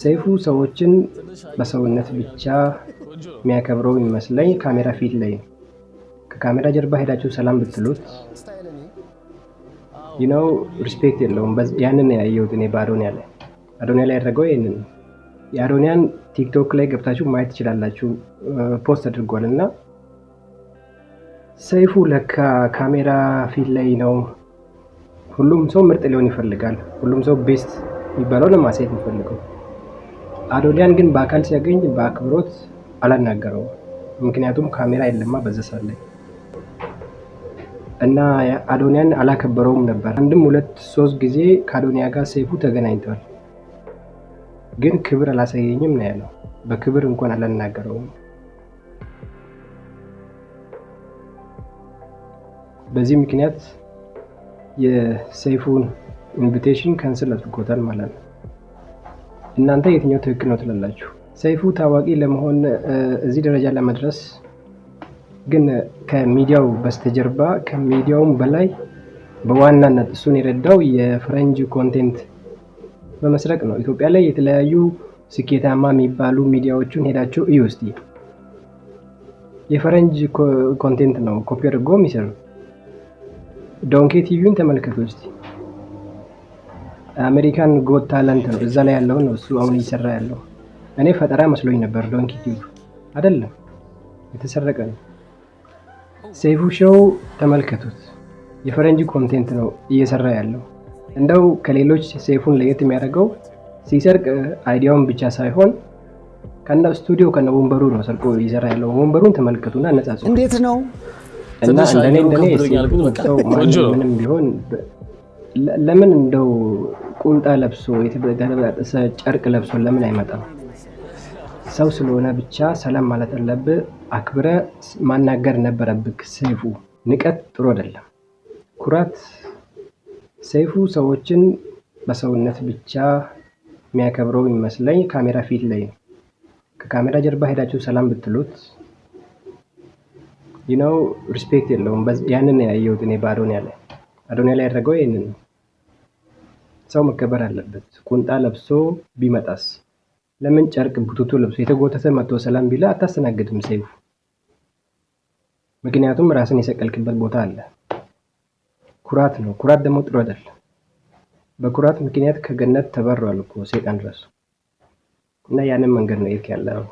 ሰይፉ ሰዎችን በሰውነት ብቻ የሚያከብረው ይመስለኝ ካሜራ ፊት ላይ ነው። ከካሜራ ጀርባ ሄዳችሁ ሰላም ብትሉት ሪስፔክት የለውም። ያንን ያየሁት እኔ በአዶኒያ ላይ ያደረገው ይሄንን ነው። የአዶኒያን ቲክቶክ ላይ ገብታችሁ ማየት ትችላላችሁ። ፖስት አድርጓል እና ሰይፉ ለካ ካሜራ ፊት ላይ ነው። ሁሉም ሰው ምርጥ ሊሆን ይፈልጋል። ሁሉም ሰው ቤስት የሚባለው ለማሳየት የሚፈልገው። አዶኒያን ግን በአካል ሲያገኝ በአክብሮት አላናገረውም። ምክንያቱም ካሜራ የለማ በዛ ሰዓት ላይ እና አዶኒያን አላከበረውም ነበር። አንድም ሁለት ሶስት ጊዜ ከአዶኒያ ጋር ሰይፉ ተገናኝቷል። ግን ክብር አላሳየኝም ነው ያለው። በክብር እንኳን አላናገረውም። በዚህ ምክንያት የሰይፉን ኢንቪቴሽን ካንስል አድርጎታል ማለት ነው። እናንተ የትኛው ትክክል ነው ትላላችሁ? ሰይፉ ታዋቂ ለመሆን እዚህ ደረጃ ለመድረስ ግን ከሚዲያው በስተጀርባ ከሚዲያውም በላይ በዋናነት እሱን የረዳው የፈረንጅ ኮንቴንት በመስረቅ ነው። ኢትዮጵያ ላይ የተለያዩ ስኬታማ የሚባሉ ሚዲያዎችን ሄዳችሁ እዩ እስቲ። የፈረንጅ ኮንቴንት ነው ኮፒ አድርጎ የሚሰሩ። ዶንኪ ቲቪውን ተመልከቱ እስቲ። አሜሪካን ጎት ታለንት ነው እዛ ላይ ያለው ነው እሱ አሁን እየሰራ ያለው። እኔ ፈጠራ መስሎኝ ነበር። ዶንኪ ቲቪ አይደለም፣ የተሰረቀ ነው። ሰይፉ ሾው ተመልከቱት። የፈረንጅ ኮንቴንት ነው እየሰራ ያለው። እንደው ከሌሎች ሰይፉን ለየት የሚያደርገው ሲሰርቅ አይዲያውን ብቻ ሳይሆን ከነ ስቱዲዮ ከነ ወንበሩ ነው ሰርቆ እየሰራ ያለው። ወንበሩን ተመልከቱና አነጻጽሩ። እንዴት ነው እና እንደኔ ሰው ምንም ቢሆን ለምን እንደው ቁምጣ ለብሶ የተበጣጠሰ ጨርቅ ለብሶ ለምን አይመጣም? ሰው ስለሆነ ብቻ ሰላም ማለት አለብህ። አክብረ ማናገር ነበረብህ። ሰይፉ ንቀት ጥሩ አይደለም። ኩራት ሰይፉ ሰዎችን በሰውነት ብቻ የሚያከብረው ይመስለኝ ካሜራ ፊት ላይ ነው። ከካሜራ ጀርባ ሄዳችሁ ሰላም ብትሉት ሪስፔክት የለውም። ያንን ያየሁት እኔ በአዶኒያ ላይ ያደረገው ይሄንን ነው። ሰው መከበር አለበት። ቁንጣ ለብሶ ቢመጣስ? ለምን ጨርቅ ቡቱቱ ለብሶ የተጎተተ መጥቶ ሰላም ቢላ አታስተናግድም ሰይፉ? ምክንያቱም ራስን የሰቀልክበት ቦታ አለ። ኩራት ነው። ኩራት ደግሞ ጥሩ አይደለም። በኩራት ምክንያት ከገነት ተበሯል እኮ ሰይጣን ራሱ። እና ያንን መንገድ ነው ያለው።